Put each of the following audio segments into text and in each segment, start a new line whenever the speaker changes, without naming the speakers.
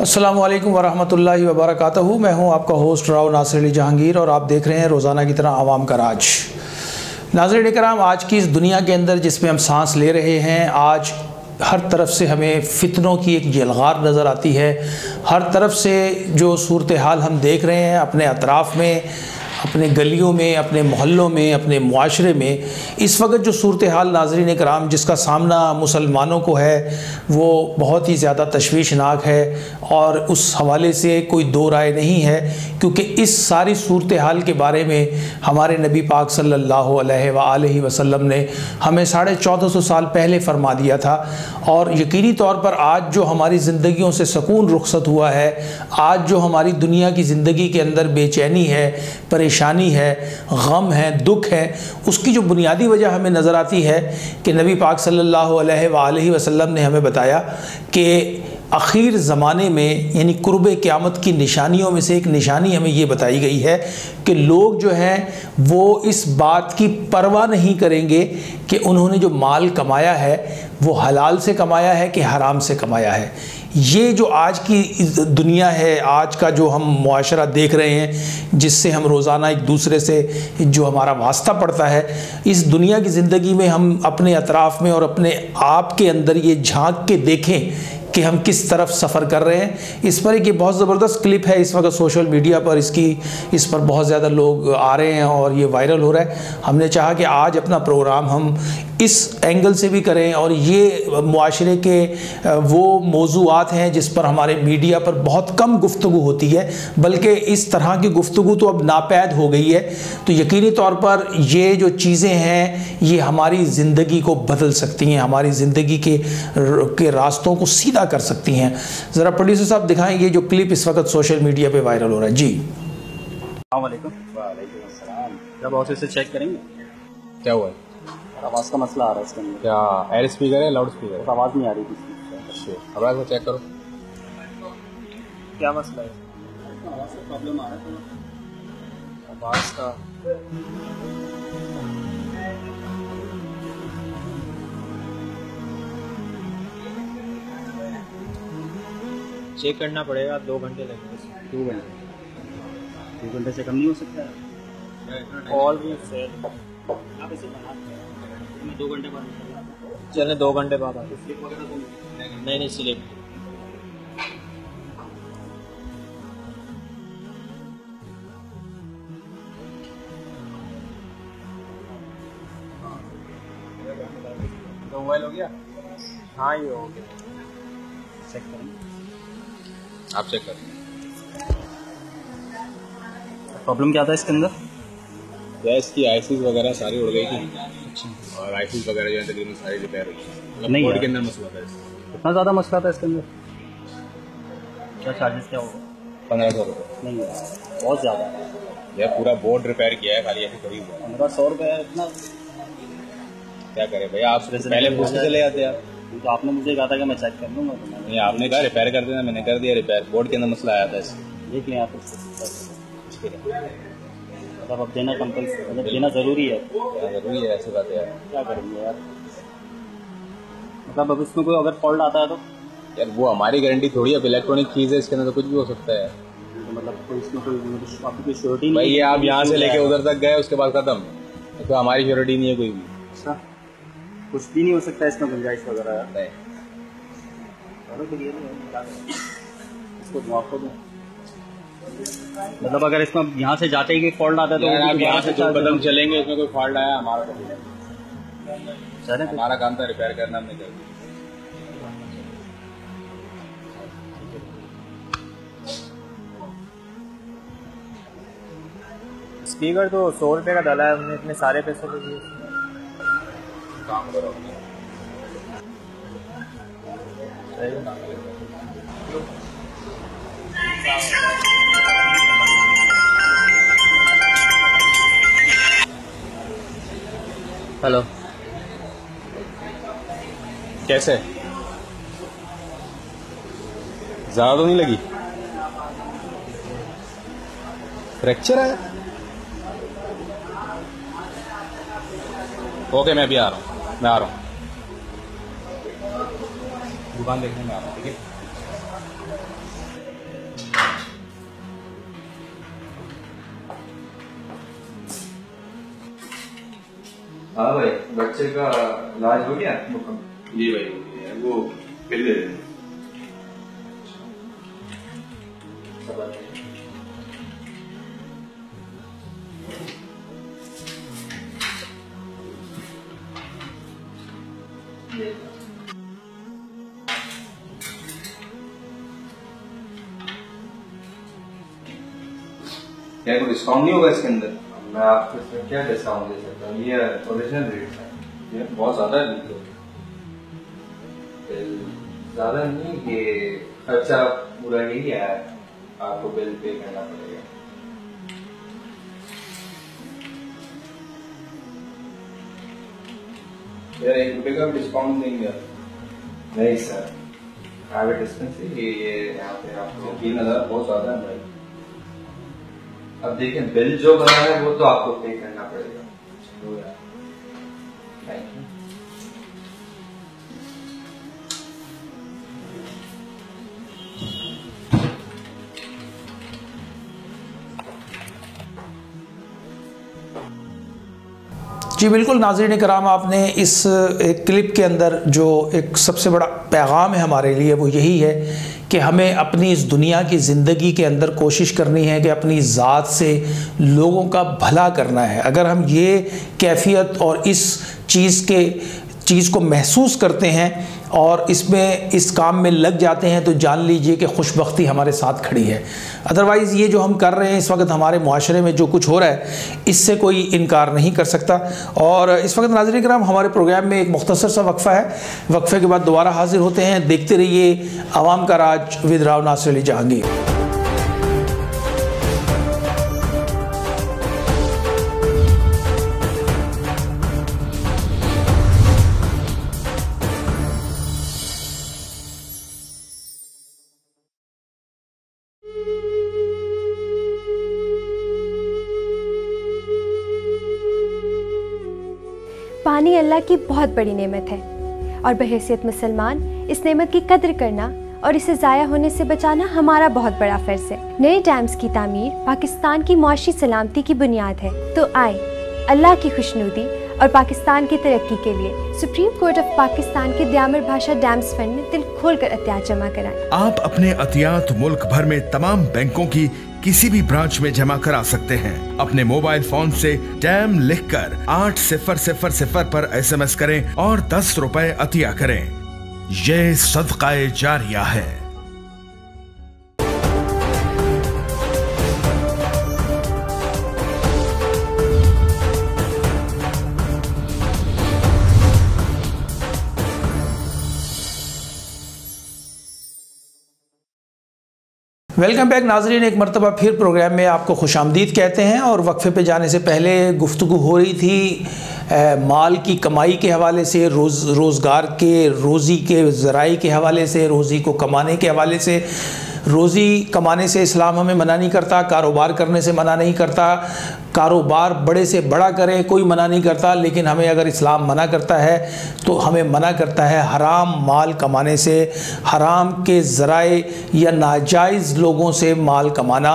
अस्सलामु अलैकुम वरहमतुल्लाहि वबरकातुहू। मैं हूं आपका होस्ट राव नासिर अली जहांगीर और आप देख रहे हैं रोज़ाना की तरह आवाम का राज। नाज़रीन इकराम, आज की इस दुनिया के अंदर जिसमें हम सांस ले रहे हैं, आज हर तरफ से हमें फितनों की एक यलगार नज़र आती है। हर तरफ से जो सूरत हाल हम देख रहे हैं अपने अतराफ़ में, अपने गलियों में, अपने मोहल्लों में, अपने मुआशरे में, इस वक्त जो सूरत हाल नाज़रीन इकराम जिसका सामना मुसलमानों को है वो बहुत ही ज़्यादा तशवीशनाक है और उस हवाले से कोई दो राय नहीं है, क्योंकि इस सारी सूरत हाल के बारे में हमारे नबी पाक सल्लल्लाहु अलैहि वसल्लम ने हमें 1450 साल पहले फरमा दिया था। और यकीनी तौर पर आज जो हमारी ज़िंदगियों से सुकून रुखसत हुआ है, आज जो हमारी दुनिया की ज़िंदगी के अंदर बेचैनी है, परेशानी है, गम है, दुख है, उसकी जो बुनियादी वजह हमें नज़र आती है कि नबी पाक सल्लल्लाहु अलैहि वसल्लम ने हमें बताया कि आखिर ज़माने में यानी कुर्ब क़यामत की निशानियों में से एक निशानी हमें ये बताई गई है कि लोग जो हैं वो इस बात की परवाह नहीं करेंगे कि उन्होंने जो माल कमाया है वो हलाल से कमाया है कि हराम से कमाया है। ये जो आज की दुनिया है, आज का जो हम मुआशरा देख रहे हैं, जिससे हम रोज़ाना एक दूसरे से जो हमारा वास्ता पड़ता है, इस दुनिया की ज़िंदगी में हम अपने अतराफ़ में और अपने आप के अंदर ये झांक के देखें कि हम किस तरफ सफ़र कर रहे हैं। इस पर एक ये बहुत ज़बरदस्त क्लिप है इस वक्त सोशल मीडिया पर, इस पर बहुत ज़्यादा लोग आ रहे हैं और ये वायरल हो रहा है। हमने चाहा कि आज अपना प्रोग्राम हम इस एंगल से भी करें और ये मुआशरे के वो मौज़ूआत हैं जिस पर हमारे मीडिया पर बहुत कम गुफ्तगू होती है, बल्कि इस तरह की गुफ्तगू तो अब नापैद हो गई है। तो यकीनी तौर पर ये जो चीज़ें हैं ये हमारी ज़िंदगी को बदल सकती हैं, हमारी ज़िंदगी के रास्तों को सीधा कर सकती हैं। ज़रा प्रोड्यूसर साहब दिखाएं ये जो क्लिप इस वक्त सोशल मीडिया पे वायरल हो रहा है। जी
वालेकुम अस्सलाम। जब ऑफिस से चेक करेंगे क्या हुआ है? आवाज़ का मसला आ रहा है इसके अंदर। क्या एयर स्पीकर है, लाउड स्पीकर है? आवाज़ नहीं आ रही थी। अच्छा, आवाज़ को चेक करो, क्या मसला है? आवाज़ का प्रॉब्लम आ रहा है, आवाज़ का। चेक करना पड़ेगा, 2 घंटे लगेंगे। 2 घंटे? 2 घंटे से कम नहीं हो सकता है? ऑल भी फेल। आप इसे मैं 2 घंटे बाद चलें, 2 घंटे बाद आते। नहीं स्लिप। तो मोबाइल हो गया? हाँ ये हो गया। चेक करें, आप चेक करें। प्रॉब्लम क्या था इसके अंदर? गैस की आईसीज वगैरह सारी उड़ गई थी। अच्छा। और आईसीज वगैरह जो है तकरीबन सारी रिपेयर हुई। नहीं, बोर्ड के अंदर मसला था। इतना ज़्यादा मसला था इसके अंदर? क्या चार्जेस क्या होगा? 1500 रुपये। नहीं बहुत ज़्यादा है यार, पूरा बोर्ड रिपेयर किया है, खाली ऐसे थोड़ी। 1500 रुपये इतना क्या करें भैया? आप पहले पूछ के चले जाते यार। तो आपने मुझे कहा था कि मैं चेक कर लूँगा। नहीं, आपने कहा रिपेयर कर देना, मैंने कर दिया रिपेयर। बोर्ड के अंदर मसला आया था इससे। देख लें आप मतलब अब देना कंपल्सरी, मतलब देना ज़रूरी है। ज़रूरी है, ऐसी बात है यार। क्या करेंगे यार, मतलब अब इसमें कोई अगर फॉल्ट आता है तो यार वो हमारी गारंटी थोड़ी है। इलेक्ट्रॉनिक चीज़ है, इसके अंदर तो कुछ भी हो सकता है। तो मतलब कोई इसमें कोई आपकी कोई श्योरिटी नहीं? भाई ये आप यहाँ से लेके उधर तक गए, उसके बाद खत्म, तो हमारी श्योरिटी नहीं है कोई भी। अच्छा, कुछ भी नहीं हो सकता इसमें, गुंजाइश वगैरह नहीं? इसको मुआफ़ दो। मतलब अगर इसमें यहाँ से जाते ही फॉल्ट आता है तो आप यहाँ से जो कदम चलेंगे उसमें कोई फॉल्ट आया, हमारा चले, हमारा काम था रिपेयर करना, हमने कर दिया। स्पीकर तो 100 रुपये का डाला है हमने, इतने सारे पैसे तो दिए। काम करो हेलो, कैसे? ज़्यादा तो नहीं लगी? फ्रैक्चर है? ओके, मैं अभी आ रहा हूँ, मैं आ रहा हूँ, दुकान देखने में आ रहा हूँ, ठीक है।
हाँ भाई, बच्चे का इलाज हो गया?
जी भाई, वो बिल दे दें।
क्या कोई डिस्काउंट नहीं होगा इसके अंदर? मैं आपको इसमें क्या डिस्काउंट दे सकता हूँ? ये ओरिजिनल रेट है, ये बहुत ज्यादा है। बिल ज्यादा नहीं, ये खर्चा पूरा यही है, आपको बिल पे करना पड़ेगा।
यार ₹1 का भी डिस्काउंट देंगे आप?
नहीं सर, प्राइवेट डिस्पेंसरी ये यहाँ पे आपको
3000 बहुत ज्यादा है भाई।
अब देखिए, बिल जो बना है वो तो आपको पे करना पड़ेगा। Thank you.
जी बिल्कुल नाज़रीन कराम, आपने इस एक क्लिप के अंदर जो एक सबसे बड़ा पैगाम है हमारे लिए वो यही है कि हमें अपनी इस दुनिया की ज़िंदगी के अंदर कोशिश करनी है कि अपनी ज़ात से लोगों का भला करना है। अगर हम ये कैफियत और इस चीज़ को महसूस करते हैं और इसमें इस काम में लग जाते हैं तो जान लीजिए कि खुशबख्ती हमारे साथ खड़ी है। अदरवाइज़ ये जो हम कर रहे हैं इस वक्त, हमारे मुआशरे में जो कुछ हो रहा है इससे कोई इनकार नहीं कर सकता। और इस वक्त नाज़रीन किराम, हमारे प्रोग्राम में एक मुख्तसर सा वक्फ़ा है, वक्फ़े के बाद दोबारा हाजिर होते हैं। देखते रहिए आवाम का राज विद राव नासिर अली जहांगीर।
पानी अल्लाह की बहुत बड़ी नेमत है और बहैसियत मुसलमान इस नेमत की कद्र करना और इसे ज़ाया होने से बचाना हमारा बहुत बड़ा फ़र्ज़ है। नए डैम्स की तामीर पाकिस्तान की मुआशी सलामती की बुनियाद है। तो आए अल्लाह की खुशनुदी और पाकिस्तान की तरक्की के लिए सुप्रीम कोर्ट ऑफ पाकिस्तान के दयामर भाषा डैम्स फंड में दिल खोल कर अतियात जमा कराएं।
आप अपने अतियात मुल्क भर में तमाम बैंकों की किसी भी ब्रांच में जमा करा सकते हैं। अपने मोबाइल फोन से डैम लिखकर 8000 पर SMS करें और 10 रुपए अतिया करें। ये सदक़ाए जारिया है।
वेलकम बैक नाजरीन, एक मरतबा फिर प्रोग्राम में आपको खुशामदीद कहते हैं। और वक्फे पे जाने से पहले गुफ्तगू हो रही थी माल की कमाई के हवाले से, रोज़गार के, रोज़ी के ज़राई के हवाले से, रोज़ी को कमाने के हवाले से। रोज़ी कमाने से इस्लाम हमें मना नहीं करता, कारोबार करने से मना नहीं करता, कारोबार बड़े से बड़ा करें कोई मना नहीं करता, लेकिन हमें अगर इस्लाम मना करता है तो हमें मना करता है हराम माल कमाने से, हराम के ज़राए या नाजायज़ लोगों से माल कमाना।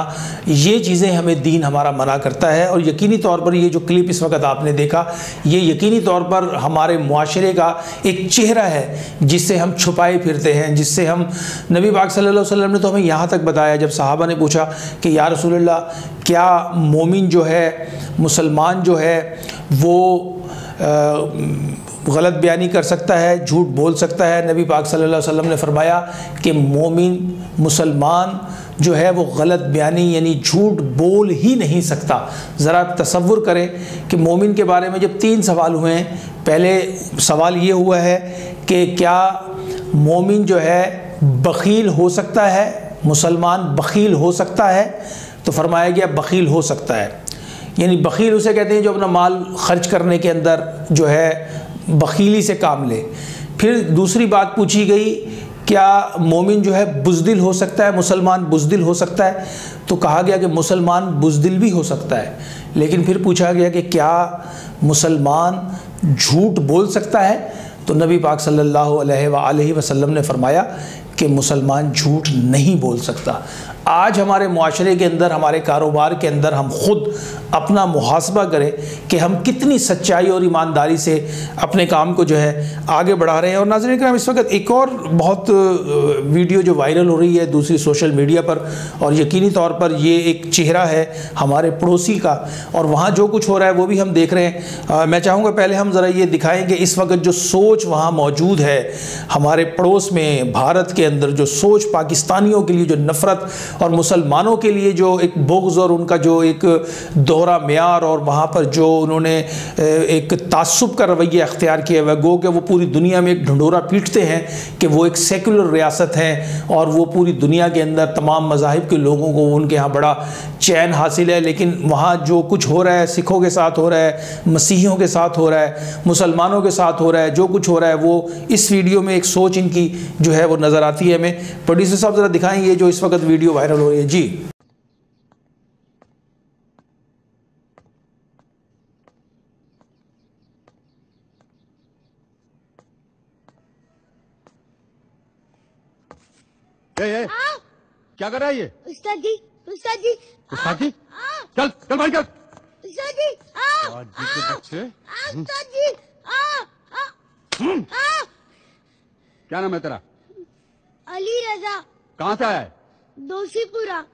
ये चीज़ें हमें दीन हमारा मना करता है। और यकीनी तौर पर ये जो क्लिप इस वक्त आपने देखा, ये यकीनी तौर पर हमारे मुआशरे का एक चेहरा है जिससे हम छुपाए फिरते हैं, जिससे हम, नबी पाक सल्लल्लाहु अलैहि वसल्लम ने तो हमें यहाँ तक बताया, जब सहाबा ने पूछा कि या रसूलल्लाह, क्या मोमिन जो है, मुसलमान जो है, वो गलत बयानी कर सकता है, झूठ बोल सकता है? नबी पाक सल्लल्लाहु अलैहि वसल्लम ने फरमाया कि मोमिन मुसलमान जो है वो गलत बयानी यानी झूठ बोल ही नहीं सकता। ज़रा तसव्वुर करें कि मोमिन के बारे में जब 3 सवाल हुए हैं, पहले सवाल ये हुआ है कि क्या मोमिन जो है बख़ील हो सकता है, मुसलमान बख़ील हो सकता है? तो फरमाया गया बख़ील हो सकता है। यानी बख़ील उसे कहते हैं जो अपना माल खर्च करने के अंदर जो है बख़ीली से काम ले। फिर दूसरी बात पूछी गई, क्या मोमिन जो है बुज़दिल हो सकता है, मुसलमान बुज़दिल हो सकता है? तो कहा गया कि मुसलमान बुज़दिल भी हो सकता है। लेकिन फिर पूछा गया कि क्या मुसलमान झूठ बोल सकता है? तो नबी पाक सल्लल्लाहु अलैहि वसल्लम ने फरमाया कि मुसलमान झूठ नहीं बोल सकता। आज हमारे मुआशरे के अंदर, हमारे कारोबार के अंदर हम खुद अपना मुहासबा करें कि हम कितनी सच्चाई और ईमानदारी से अपने काम को जो है आगे बढ़ा रहे हैं। और नाज़रीन करम, इस वक्त एक और बहुत वीडियो जो वायरल हो रही है दूसरी सोशल मीडिया पर, और यकीनी तौर पर ये एक चेहरा है हमारे पड़ोसी का, और वहाँ जो कुछ हो रहा है वो भी हम देख रहे हैं। मैं चाहूँगा पहले हम ज़रा ये दिखाएं कि इस वक्त जो सोच वहाँ मौजूद है हमारे पड़ोस में, भारत के अंदर जो सोच, पाकिस्तानियों के लिए जो नफ़रत और मुसलमानों के लिए जो एक बुग़्ज़ और उनका जो एक दोहरा मेयार, और वहाँ पर जो उन्होंने एक तासुब का रवैया अख्तियार किया हुआ, गो कि वो पूरी दुनिया में एक ढंढोरा पीटते हैं कि वो एक सेकुलर रियासत है और वो पूरी दुनिया के अंदर तमाम मज़ाहिब के लोगों को उनके यहाँ बड़ा चैन हासिल है। लेकिन वहाँ जो कुछ हो रहा है, सिखों के साथ हो रहा है, मसीहियों के साथ हो रहा है, मुसलमानों के साथ हो रहा है, जो कुछ हो रहा है वो इस वीडियो में एक सोच इनकी जो है वो नज़र आती है हमें। प्रोड्यूसर साहब ज़रा दिखाएंगे जो इस वक्त वीडियो वायरल हो रही है। जी
क्या कर रहा है ये?
उस्ताद जी, उस्ताद जी,
उस्ताद जी, चल चल भाई चल।
उस्ताद जी,
के बच्चे।
उस्ताद जी,
क्या नाम है तेरा?
अली रजा।
कहाँ से आया है?
दोषीपुरा।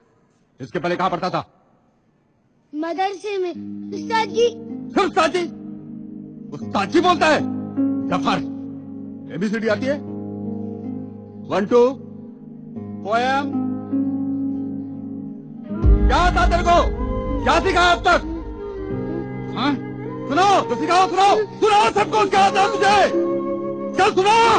इसके पहले कहाँ पढ़ता था?
मदरसे में। उस्ताद जी।
सिर्फ उस्ताद जी? उस्ताद जी बोलता है? जफर, ABCD आती है? 1 2 पोएम। क्या आता तेरे को? क्या सिखाया अब तक? हाँ? सुनाओ तो सिखाओ, सुनाओ सुनाओ सबको, क्या आता है मुझे? चल सुनाओ।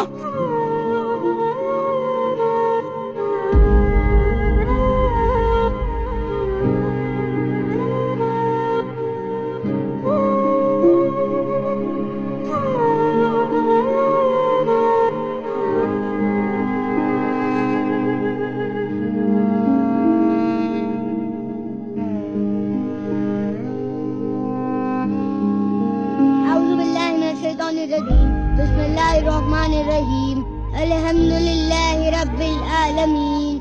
बिस्मिल्लाहिर्रहमानिर्रहीम। अल्हम्दुलिल्लाहि रब्बिल आलमीन।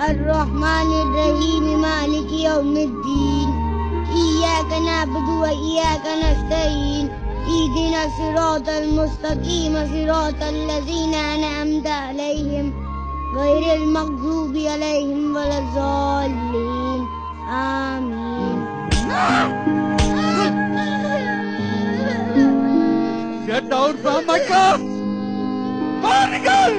अर्रहमानिर्रहीम मालिकि यौमिद्दीन। इय्याका नअबुदु व इय्याका नस्तईन। इहदिना सिरातल मुस्तकीम सिरातल लज़ीना अनअमता अलैहिम गैरिल मग़ज़ूबि अलैहिम वलज़्ज़ालिन। आमीन।
Get out from my class! Barnacle!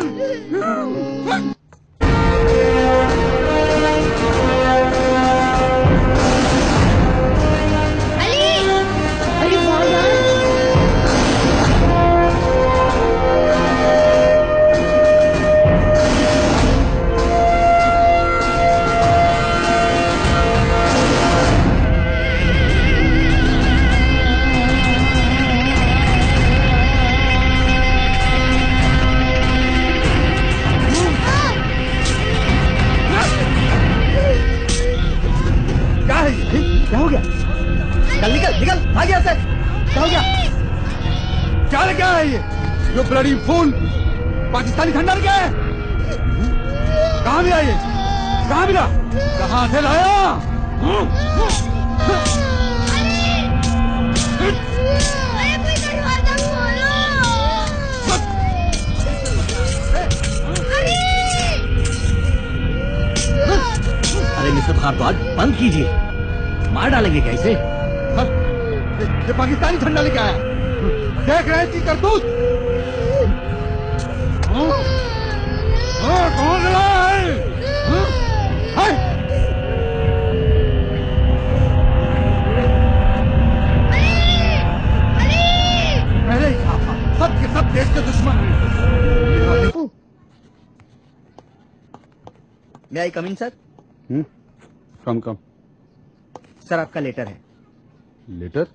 क्या हो गया? चल निकल निकल, भाग यहाँ से। क्या हो गया? क्या लेके आया ये? जो ब्लडी फूल पाकिस्तानी झंडा लेके आया? कहाँ मिला ये? कहाँ मिला? कहाँ से लाया?
अरे मिस्टर भारद्वाज, बंद कीजिए, मार डालेंगे कैसे?
ये पाकिस्तानी झंडा लेके आया, देख रहे हैं करतूत। कौन लाया है? पहले ही कहा, सब के सब देश के दुश्मन हैं।
मे आई कम इन सर?
कम
सर, आपका लेटर है।
लेटर?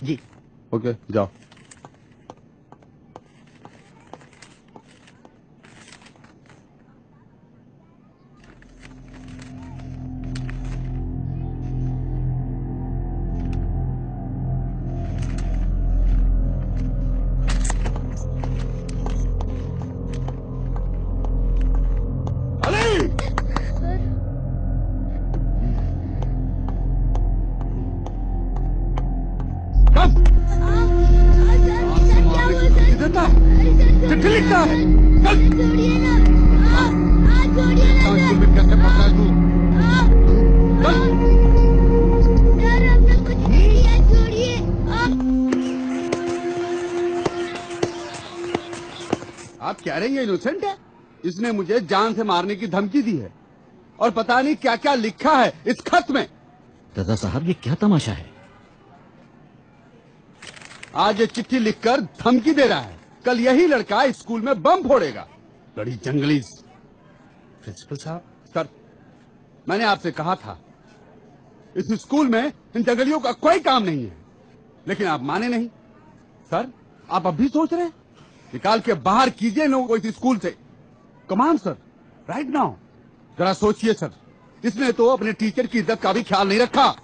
जी।
ओके, जाओ। लगता है? चल।
छोड़िए ना, छोड़िए ना सर।
कैसे पकड़ा तू? चल।
सर हमने कुछ नहीं किया, छोड़िए।
आप कह रहे हैं इनोसेंट है? इसने मुझे जान से मारने की धमकी दी है और पता नहीं क्या क्या लिखा है इस खत में।
दादा साहब ये क्या तमाशा है?
आज ये चिट्ठी लिखकर धमकी दे रहा है, कल यही लड़का स्कूल में बम फोड़ेगा। बड़ी जंगली।
प्रिंसिपल साहब।
सर, मैंने आपसे कहा था इस स्कूल में इन जंगलियों का कोई काम नहीं है, लेकिन आप माने नहीं। सर, आप अब भी सोच रहे हैं? निकाल के बाहर कीजिए लोगों को इस स्कूल से। कमान सर, राइट नाउ। जरा सोचिए सर, इसने तो अपने टीचर की इज्जत का भी ख्याल नहीं रखा।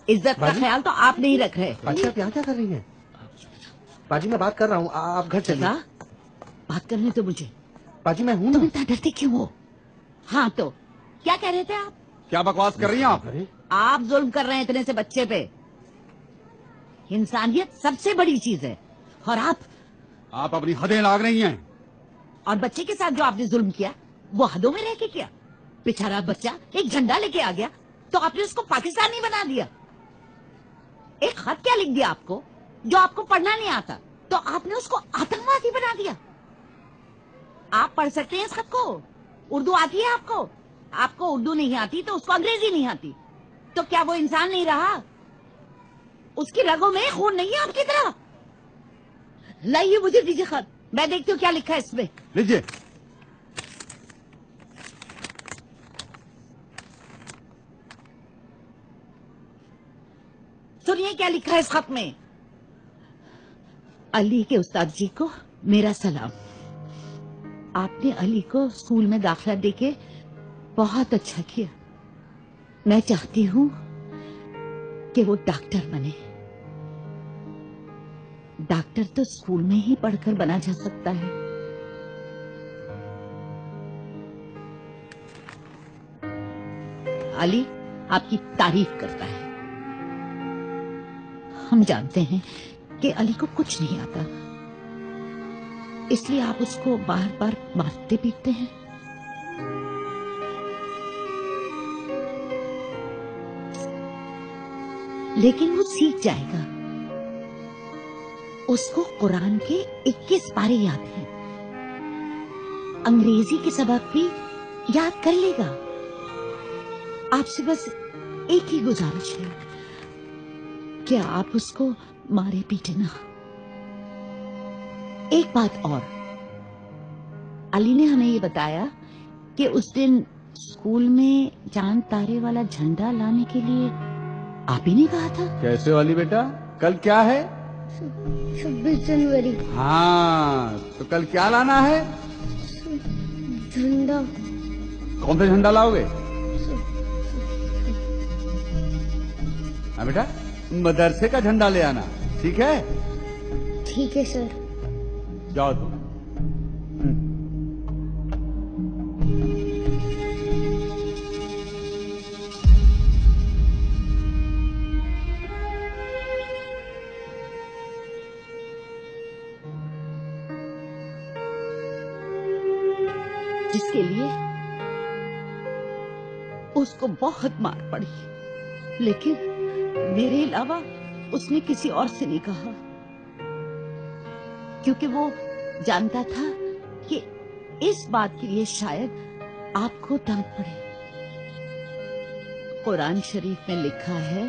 इज्जत का ख्याल तो आप नहीं रख रहे।
बाजी आप यहाँ क्या कर रही हैं? बाजी मैं बात कर रहा हूँ, आप घर चलिए।
बात करने तो मुझे।
बाजी मैं हूँ
तुम
ना।
इतना डरते क्यों हो? हाँ तो क्या कह रहे थे आप?
क्या बकवास कर रही हैं आप?
आप जुल्म कर रहे हैं इतने से बच्चे पे। इंसानियत सबसे बड़ी चीज है और आप
अपनी हदें लाग रही हैं।
और बच्चे के साथ जो आपने जुल्म किया वो हदों में रह के किया। बेचारा बच्चा एक झंडा लेके आ गया तो आपने उसको पाकिस्तानी बना दिया। एक खत क्या लिख दिया आपको जो आपको पढ़ना नहीं आता, तो आपने उसको आतंकवादी बना दिया। आप पढ़ सकते हैं इस खत को? उर्दू आती है आपको? आपको उर्दू नहीं आती तो उसको अंग्रेजी नहीं आती, तो क्या वो इंसान नहीं रहा? उसकी रगों में खून नहीं है आपकी तरह। लाइए मुझे दीजिए खत, मैं देखती हूँ क्या लिखा है इसमें।
लीजिए।
सुनिए क्या लिखा है इस खत में। अली के उस्ताद जी को मेरा सलाम। आपने अली को स्कूल में दाखिला देके बहुत अच्छा किया। मैं चाहती हूँ कि वो डॉक्टर बने। डॉक्टर तो स्कूल में ही पढ़कर बना जा सकता है। अली आपकी तारीफ करता है। हम जानते हैं कि अली को कुछ नहीं आता, इसलिए आप उसको बार बार मारते पीटते हैं। लेकिन वो सीख जाएगा। उसको कुरान के 21 पारे याद हैं। अंग्रेजी के सबक भी याद कर लेगा। आपसे बस एक ही गुजारिश है कि आप उसको मारे पीटे ना। एक बात और, अली ने हमें ये बताया कि उस दिन स्कूल में चांद तारे वाला झंडा लाने के लिए आप ही ने कहा था।
कैसे वाली बेटा, कल क्या है?
26 जनवरी।
हाँ, तो कल क्या लाना है?
झंडा।
कौन सा झंडा लाओगे? हाँ बेटा, मदरसे का झंडा ले आना, ठीक है?
ठीक है सर।
जाओ तुम।
जिसके लिए उसको बहुत मार पड़ी, लेकिन मेरे अलावा उसने किसी और से नहीं कहा, क्योंकि वो जानता था कि इस बात के लिए शायद आपको डांट पड़े। कुरान शरीफ में लिखा है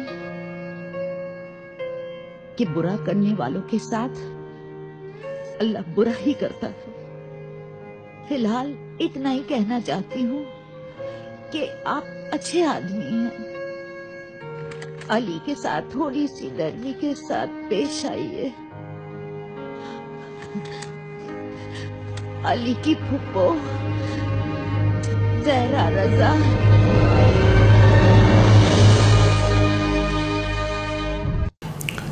कि बुरा करने वालों के साथ अल्लाह बुरा ही करता है। फिलहाल इतना ही कहना चाहती हूँ कि आप अच्छे आदमी हैं। अली के साथ थोड़ी सी नरमी के साथ पेश आइए। अली की फूफो जहरा रजा।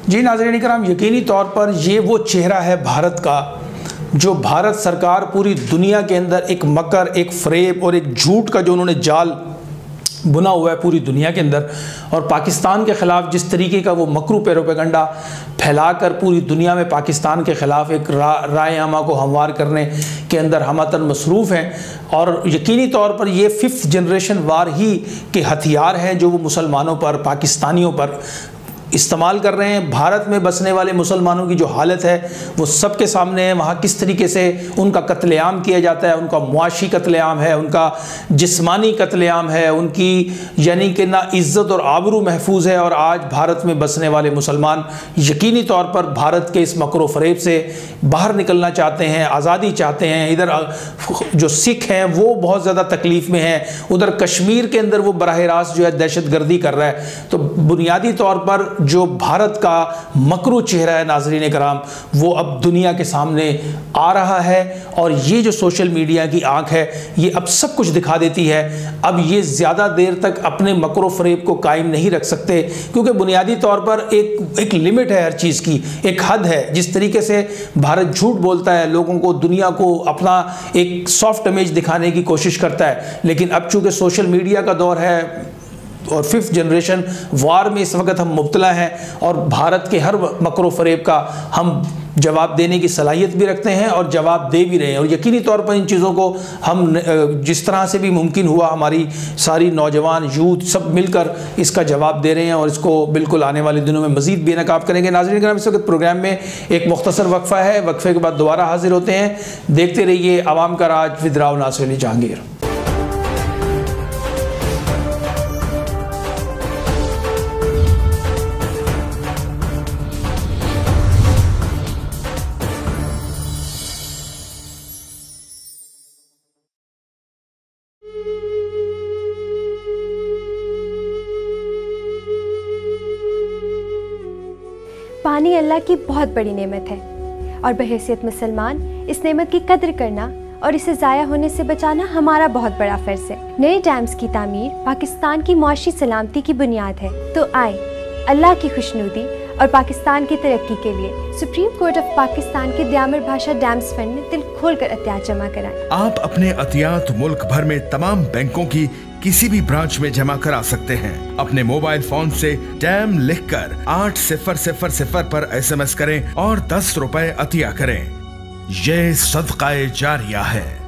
जी नाज़रीन इकराम, यकीनी तौर पर ये वो चेहरा है भारत का जो भारत सरकार पूरी दुनिया के अंदर एक मकर, एक फ्रेब और एक झूठ का जो उन्होंने जाल बुना हुआ है पूरी दुनिया के अंदर। और पाकिस्तान के ख़िलाफ़ जिस तरीके का वो मकरू प्रोपेगेंडा फैलाकर पूरी दुनिया में पाकिस्तान के ख़िलाफ़ एक राय आमा को हमवार करने के अंदर हमतन मसरूफ़ हैं। और यकीनी तौर पर ये 5th जनरेशन वार ही के हथियार हैं जो वो मुसलमानों पर, पाकिस्तानियों पर इस्तेमाल कर रहे हैं। भारत में बसने वाले मुसलमानों की जो हालत है वो सबके सामने है। वहाँ किस तरीके से उनका कत्लेआम किया जाता है, उनका मुआशी कत्लेआम है, उनका जिस्मानी कत्लेआम है, उनकी यानी कि ना इज़्ज़त और आबरू महफूज है। और आज भारत में बसने वाले मुसलमान यकीनी तौर पर भारत के इस मकरो फ़रेब से बाहर निकलना चाहते हैं, आज़ादी चाहते हैं। इधर जो सिख हैं वो बहुत ज़्यादा तकलीफ़ में हैं, उधर कश्मीर के अंदर वो बराह रास्त जो है दहशत गर्दी कर रहा है। तो बुनियादी तौर पर जो भारत का मकरू चेहरा है नाज़रीन कराम, वो अब दुनिया के सामने आ रहा है। और ये जो सोशल मीडिया की आंख है ये अब सब कुछ दिखा देती है। अब ये ज़्यादा देर तक अपने मकरो फ़रेब को कायम नहीं रख सकते, क्योंकि बुनियादी तौर पर एक लिमिट है हर चीज़ की, एक हद है। जिस तरीके से भारत झूठ बोलता है, लोगों को, दुनिया को अपना एक सॉफ्ट इमेज दिखाने की कोशिश करता है, लेकिन अब चूँकि सोशल मीडिया का दौर है और 5th जनरेशन वार में इस वक्त हम मुब्तला हैं और भारत के हर मकरो फ़रेब का हम जवाब देने की सलाहियत भी रखते हैं और जवाब दे भी रहे हैं। और यकीनी तौर पर इन चीज़ों को हम जिस तरह से भी मुमकिन हुआ हमारी सारी नौजवान यूथ सब मिलकर इसका जवाब दे रहे हैं और इसको बिल्कुल आने वाले दिनों में मज़ीद बेनकाब करेंगे। नाज़रीन कराम, इस वक्त प्रोग्राम में एक मुख्तसर वक्फ़ा है, वक्फ़े के बाद दोबारा हाजिर होते हैं। देखते रहिए आवाम का राज विद राव नासिर अली जहांगीर।
पानी अल्लाह की बहुत बड़ी नेमत है और बहैसियत मुसलमान इस नेमत की कद्र करना और इसे ज़ाया होने से बचाना हमारा बहुत बड़ा फ़र्ज़ है। नए डैम्स की तामीर पाकिस्तान की मुआशी सलामती की बुनियाद है। तो आए अल्लाह की खुशनुदी और पाकिस्तान की तरक्की के लिए सुप्रीम कोर्ट ऑफ पाकिस्तान के दयामर भाषा डैम्स फंड में दिल खोल कर अतियात जमा कराएं।
आप अपने अतियात मुल्क भर में तमाम बैंकों की किसी भी ब्रांच में जमा करा सकते हैं। अपने मोबाइल फोन से डैम लिखकर 8000 पर SMS करें और 10 रुपए अतिया करें। ये सदक़ाए जारिया है।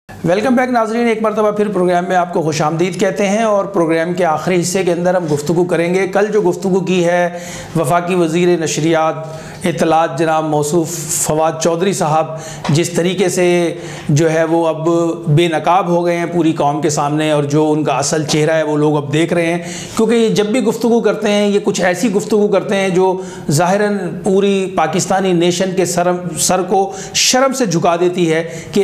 वेलकम बैक नाजरीन, एक मरतबा फिर प्रोग्राम में आपको खुशामदीद कहते हैं। और प्रोग्राम के आखिरी हिस्से के अंदर हम गुफ्तगू करेंगे। कल जो गुफ्तगू की है वफाकी वज़ीर नशरियात इत्तलात जनाब मौसूफ़ फवाद चौधरी साहब, जिस तरीके से जो है वो अब बेनकाब हो गए हैं पूरी कौम के सामने और जो उनका असल चेहरा है वो लोग अब देख रहे हैं। क्योंकि ये जब भी गुफ्तगू करते हैं ये कुछ ऐसी गुफ्तगू करते हैं जो ज़ाहिरन पूरी पाकिस्तानी नेशन के सर को शर्म से झुका देती है कि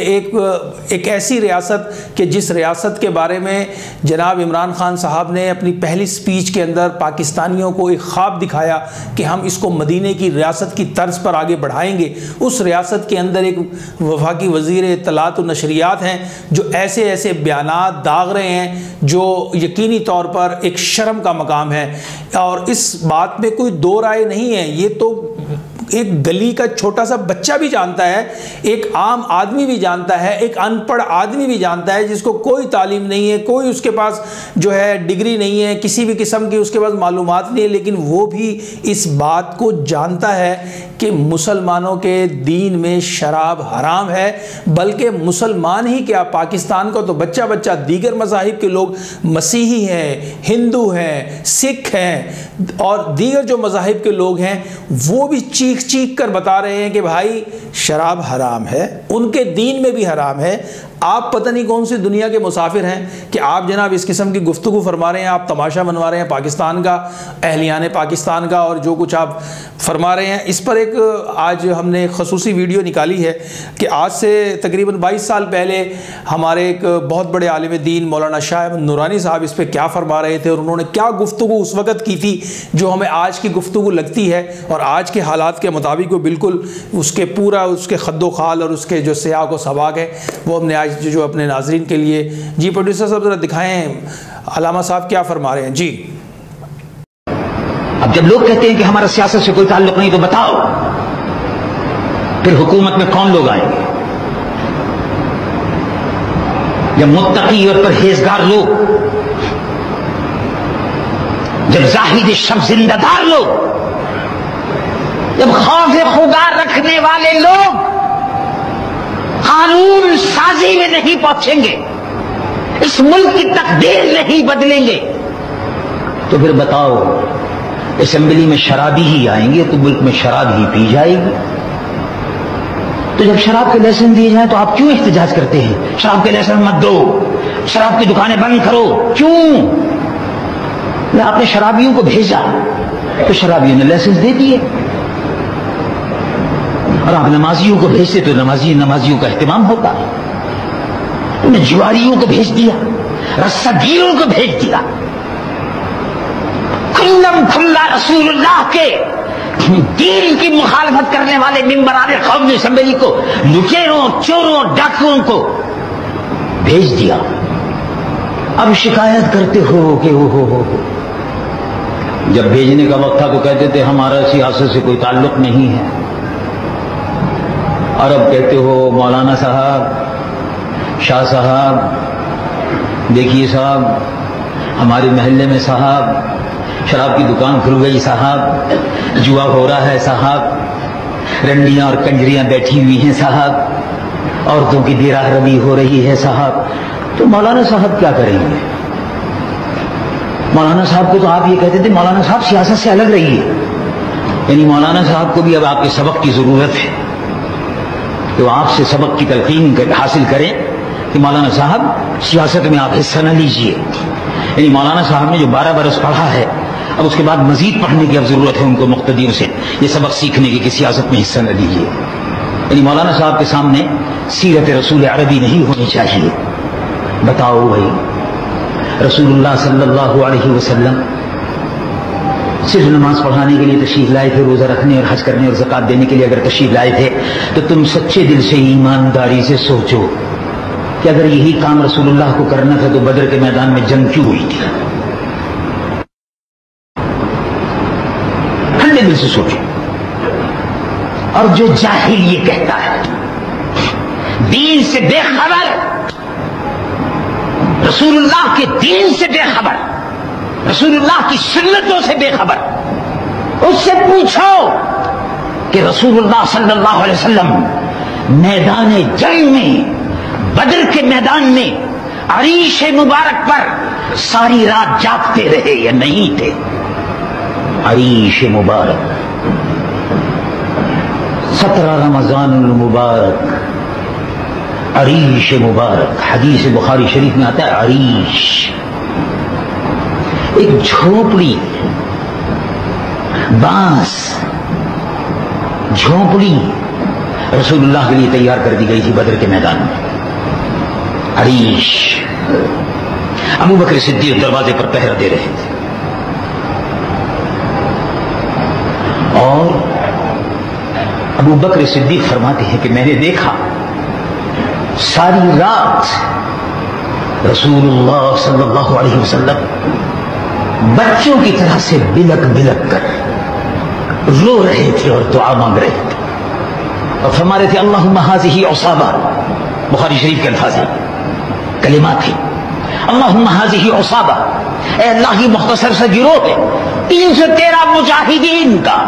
एक ऐसी रियासत कि जिस रियासत के बारे में जनाब इमरान खान साहब ने अपनी पहली स्पीच के अंदर पाकिस्तानियों को एक ख्वाब दिखाया कि हम इसको मदीने की रियासत की तर्ज पर आगे बढ़ाएंगे। उस रियासत के अंदर एक वफाकी वज़ीर इत्तलात व नशरियात हैं जो ऐसे ऐसे बयानात दाग रहे हैं जो यकीनी तौर पर एक शर्म का मकाम है। और इस बात में कोई दो राय नहीं है, ये तो एक गली का छोटा सा बच्चा भी जानता है, एक आम आदमी भी जानता है, एक अनपढ़ आदमी भी जानता है जिसको कोई तालीम नहीं है, कोई उसके पास जो है डिग्री नहीं है, किसी भी किस्म की उसके पास मालूमात नहीं है, लेकिन वो भी इस बात को जानता है कि मुसलमानों के दीन में शराब हराम है। बल्कि मुसलमान ही क्या, पाकिस्तान का तो बच्चा बच्चा दीगर मज़ाहिब के लोग, मसीही हैं, हिंदू हैं, सिख हैं और दीगर जो मज़ाहिब के लोग हैं वो भी चीख कर बता रहे हैं कि भाई शराब हराम है, उनके दीन में भी हराम है। आप पता नहीं कौन सी दुनिया के मुसाफिर हैं कि आप जनाब इस किस्म की गुफ्तगू फरमा रहे हैं, आप तमाशा बनवा रहे हैं पाकिस्तान का, अहलियान पाकिस्तान का, और जो कुछ आप फरमा रहे हैं। इस पर एक आज हमने खसूसी वीडियो निकाली है कि आज से तकरीबन 22 साल पहले हमारे एक बहुत बड़े आलिम दीन मौलाना शाह अहमद नूरानी साहब इस पर क्या फरमा रहे थे और उन्होंने क्या गुफ्तगू उस वक़्त की थी जो हमें आज की गुफ्तगू लगती है और आज के हालात के मुताबिक वो बिल्कुल उसके पूरा उसके खद्दो खाल और उसके जो सियाक व सबाक है वो हमने आज जो अपने नाजरीन के लिए। जी प्रोड्यूसर साहब ज़रा दिखाएं अलामा साहब क्या फरमा रहे हैं। जी
अब जब लोग कहते हैं कि हमारा सियासत से कोई ताल्लुक नहीं, तो बताओ फिर हुकूमत में कौन लोग आएंगे? जब मुत्तकी और परहेजगार लोग, जब जाहिद शब जिंदादार लोग, जब खौफ खुदा रखने वाले लोग कानून साजी में नहीं पहुंचेंगे, इस मुल्क की तकदीर नहीं बदलेंगे, तो फिर बताओ असेंबली में शराबी ही आएंगे तो मुल्क में शराब ही पी जाएगी। तो जब शराब के लाइसेंस दिए जाए तो आप क्यों एहतजाज करते हैं? शराब के लाइसेंस मत दो, शराब की दुकानें बंद करो। क्यों? आपने शराबियों को भेजा तो शराबियों ने लाइसेंस दे दिए, और आप नमाजियों को भेजते तो नमाजियों का एहतमाम होता। तुमने जुआरियों को भेज दिया, रस्सागीरों को भेज दिया। खुल्लम खुल्ला रसूलुल्लाह के दीन की मुखालफत करने वाले मिंबराने कौमी असेंबली को लुटेरों, चोरों, डाकुओं को भेज दिया। अब शिकायत करते हो कि हो। जब भेजने का वक्त था तो कहते थे हमारा सियासत से कोई ताल्लुक नहीं है, और अब कहते हो मौलाना साहब, शाह साहब, देखिए साहब हमारे महल्ले में साहब शराब की दुकान खुल गई साहब, जुआ हो रहा है साहब, रंडियां और कंजरियां बैठी हुई हैं साहब, औरतों की दिराह रबी हो रही है साहब। तो मौलाना साहब क्या करेंगे? मौलाना साहब को तो आप ये कहते थे मौलाना साहब सियासत से अलग रहिए, यानी मौलाना साहब को भी अब आपके सबक की जरूरत है, तो आपसे सबक की तलकीन हासिल करें कि मौलाना साहब सियासत में आप हिस्सा न लीजिए। यानी मौलाना साहब ने जो 12 बरस पढ़ा है, अब उसके बाद मजीद पढ़ने की अब जरूरत है उनको मुक्तदियों से ये सबक सीखने की कि सियासत में हिस्सा न लीजिए। यानी मौलाना साहब के सामने सीरत रसूल अरबी नहीं होनी चाहिए। बताओ भाई, रसूलुल्लाह सल्लल्लाहु अलैहि वसल्लम सिर्फ नमाज पढ़ाने के लिए तशरीफ लाए थे, रोजा रखने और हज करने और ज़कात देने के लिए अगर तशरीफ लाए थे, तो तुम सच्चे दिल से ईमानदारी से सोचो कि अगर यही काम रसूलुल्लाह को करना था तो बदर के मैदान में जंग क्यों हुई थी? ठंडे दिल से सोचो। और जो जाहिल ये कहता है दीन से बेखबर, रसूलुल्लाह के दीन से बेखबर, रसूलुल्लाह की सुन्नतों से बेखबर, उससे पूछो कि रसूलुल्लाह सल्लल्लाहु अलैहि वसल्लम मैदान जंग में, बदर के मैदान में अरीश मुबारक पर सारी रात जागते रहे या नहीं थे? अरीश मुबारक 17 रमजान मुबारक, अरीश मुबारक, हदीस बुखारी शरीफ में आता है अरीश, एक झोपड़ी, बांस झोपड़ी रसूलुल्लाह के लिए तैयार कर दी गई थी बदर के मैदान में। अरीश। अबू बकर सिद्दीक दरवाजे पर पहरा दे रहे थे, और अबू बकर सिद्दीक फरमाते हैं कि मैंने देखा सारी रात रसूलुल्लाह सल्लल्लाहु अलैहि वसल्लम बच्चों की तरह से बिलक बिलक कर रो रहे थे और दुआ मांग रहे थे, और फरमा रहे थे अल्लाहुम्मा हाज़िही उसाबा, बुखारी शरीफ के अल्फाज है, कलिमात थे, अल्लाहुम्मा हाज़िही उसाबा, ए अल्लाह की मुख्तसर सा गिरोह है 313 मुजाहिदीन का,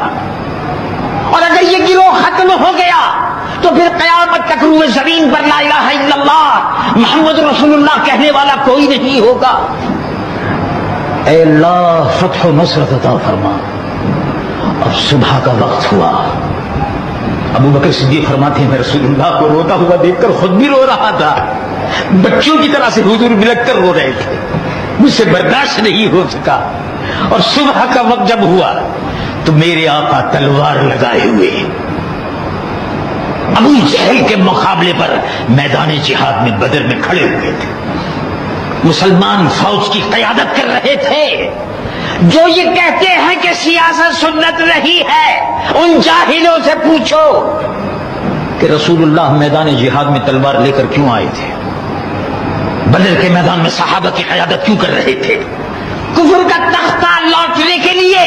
और अगर ये गिरोह खत्म हो गया तो फिर कयामत तक रूए जमीन पर ला इलाहा इल्लल्लाह मोहम्मद रसूलुल्लाह कहने वाला कोई नहीं होगा। ए अल्लाह फतह नसरत अता फरमा। और सुबह का वक्त हुआ, अबू बकर सिद्दीक फरमाते हैं मैं रसूलुल्लाह को रोता हुआ देखकर खुद भी रो रहा था, बच्चों की तरह से हुजूर बिलक कर रो रहे थे, मुझसे बर्दाश्त नहीं हो सका। और सुबह का वक्त जब हुआ तो मेरे आका तलवार लगाए हुए अबू जहल के मुकाबले पर मैदान जिहाद में बदर में खड़े हुए थे, मुसलमान फौज की क़यादत कर रहे थे। जो ये कहते हैं कि सियासत सुन्नत नहीं है, उन जाहिलों से पूछो कि रसूलुल्लाह मैदान जिहाद में तलवार लेकर क्यों आए थे? बदर के मैदान में सहाबा की क़यादत क्यों कर रहे थे? कुफ्र का तख्ता लौटने के लिए,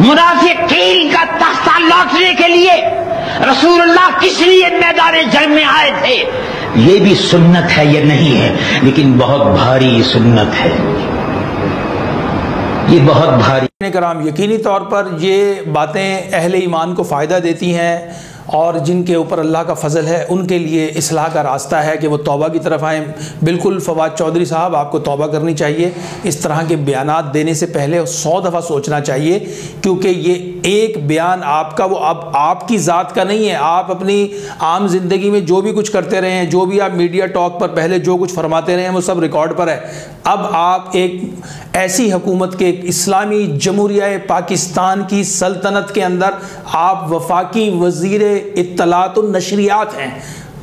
मुनाफिकीन का तख्ता लौटने के लिए रसूलुल्लाह किस लिए मैदान जंग में आए थे? ये भी सुन्नत है, ये नहीं है, लेकिन बहुत भारी सुन्नत है, ये बहुत भारी।
कराम, यकीनी तौर पर ये बातें अहले ईमान को फ़ायदा देती हैं और जिनके ऊपर अल्लाह का फ़ज़ल है उनके लिए इस्लाह का रास्ता है कि वो तौबा की तरफ आएँ। बिल्कुल फवाद चौधरी साहब, आपको तौबा करनी चाहिए। इस तरह के बयानात देने से पहले 100 दफ़ा सोचना चाहिए, क्योंकि ये एक बयान आपका वो अब आपकी ज़ात का नहीं है। आप अपनी आम ज़िंदगी में जो भी कुछ करते रहे हैं, जो भी आप मीडिया टॉक पर पहले जो कुछ फरमाते रहे हैं, वो सब रिकॉर्ड पर है। अब आप एक ऐसी हुकूमत के, इस्लामी जमहूरिया पाकिस्तान की सल्तनत के अंदर आप वफाकी वज़ीर इत्तलात और नशरियात हैं।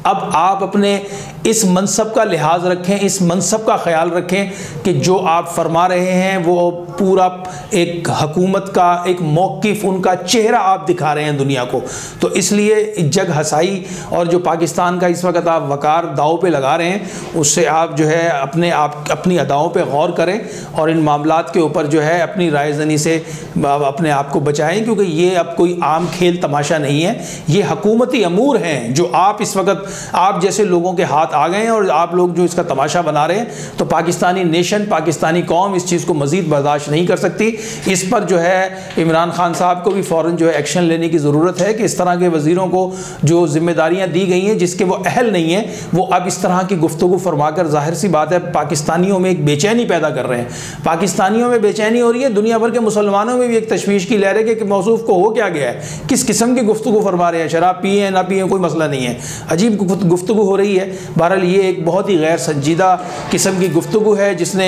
अब आप अपने इस मनसब का लिहाज रखें, इस मनसब का ख्याल रखें कि जो आप फरमा रहे हैं वो पूरा एक हुकूमत का एक मौक़िफ़, उनका चेहरा आप दिखा रहे हैं दुनिया को। तो इसलिए जग हसाई और जो पाकिस्तान का इस वक्त आप वकार दाव पे लगा रहे हैं, उससे आप जो है अपनी अदाओं पे गौर करें और इन मामलात के ऊपर जो है अपनी रायज़नी से अपने आप को बचाएं, क्योंकि ये अब कोई आम खेल तमाशा नहीं है। ये हुकूमती अमूर हैं जो आप इस वक्त आप जैसे लोगों के हाथ आ गए हैं और आप लोग जो इसका तमाशा बना रहे हैं। तो पाकिस्तानी नेशन, पाकिस्तानी कौम इस चीज़ को मज़ीद बर्दाश्त नहीं कर सकती। इस पर जो है इमरान खान साहब को भी फ़ौरन जो है एक्शन लेने की ज़रूरत है कि इस तरह के वज़ीरों को जो जिम्मेदारियाँ दी गई हैं जिसके वो अहल नहीं हैं, वो अब इस तरह की गुफ्तगू फरमाकर ज़ाहिर सी बात है पाकिस्तानियों में एक बेचैनी पैदा कर रहे हैं। पाकिस्तानियों में बेचैनी हो रही है, दुनिया भर के मुसलमानों में भी एक तशवीश की लहर है कि मौसूफ को हो क्या गया है, किस किस्म की गुफ्तगू फरमा रहे हैं। शराब पिए ना पिए कोई मसला नहीं है, अजीब गुफ्तगू हो रही है। बहरहाल ये एक बहुत ही गैर संजीदा किस्म की गुफ्तगू है जिसने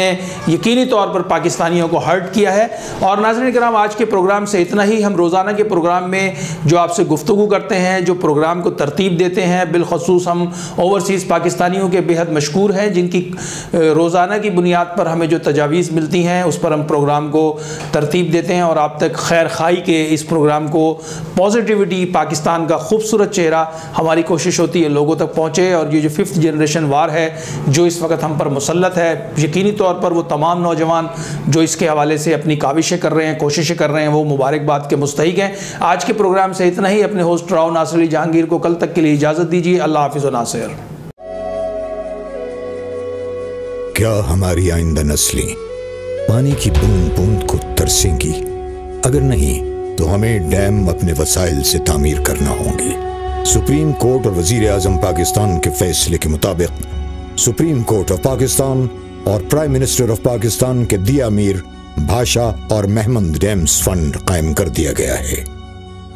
यकीनी तौर पर पाकिस्तानियों को हर्ट किया है। और नाज़रीन किराम, आज के प्रोग्राम से इतना ही। हम रोज़ाना के प्रोग्राम में जो आपसे गुफ्तगू करते हैं, जो प्रोग्राम को तरतीब देते हैं, बिलखसूस हम ओवरसीज़ पाकिस्तानियों के बेहद मशकूर हैं, जिनकी रोज़ाना की बुनियाद पर हमें जो तजावीज़ मिलती हैं उस पर हम प्रोग्राम को तरतीब देते हैं और आप तक खैर खाई के इस प्रोग्राम को पॉजिटिविटी, पाकिस्तान का खूबसूरत चेहरा, हमारी कोशिश होती है लोगों तक पहुँचे। और ये जो 5th जनरेशन वार है जो इस वक्त हम पर मुसल्लत है, यकीनी तौर पर वो तमाम नौजवान जो इसके हवाले से अपनी काविशें कर रहे हैं, कोशिशें कर रहे हैं, वो मुबारकबाद के मुस्तहिक हैं। आज के प्रोग्राम से इतना ही। अपने होस्ट राव नासिर अली जहांगीर को कल तक के लिए इजाज़त दीजिए। अल्लाह हाफिज़ व नासिर।
क्या हमारी आइंदा नस्लें पानी की बूंद बूंद को तरसेंगी? अगर नहीं तो हमें डैम अपने वसाइल से तामीर करना होंगे। सुप्रीम कोर्ट और वजीर आजम पाकिस्तान के फैसले के मुताबिक सुप्रीम कोर्ट ऑफ पाकिस्तान और प्राइम मिनिस्टर ऑफ पाकिस्तान के दिया मीर भाषा और महमद डैम्स फंड कायम कर दिया गया है।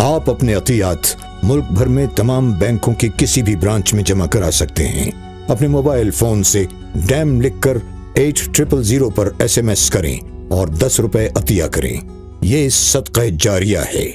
आप अपने अतियात मुल्क भर में तमाम बैंकों की किसी भी ब्रांच में जमा करा सकते हैं। अपने मोबाइल फोन से डैम लिखकर 8000 पर SMS करें और 10 रुपए अतिया करें। ये सदका जारिया है।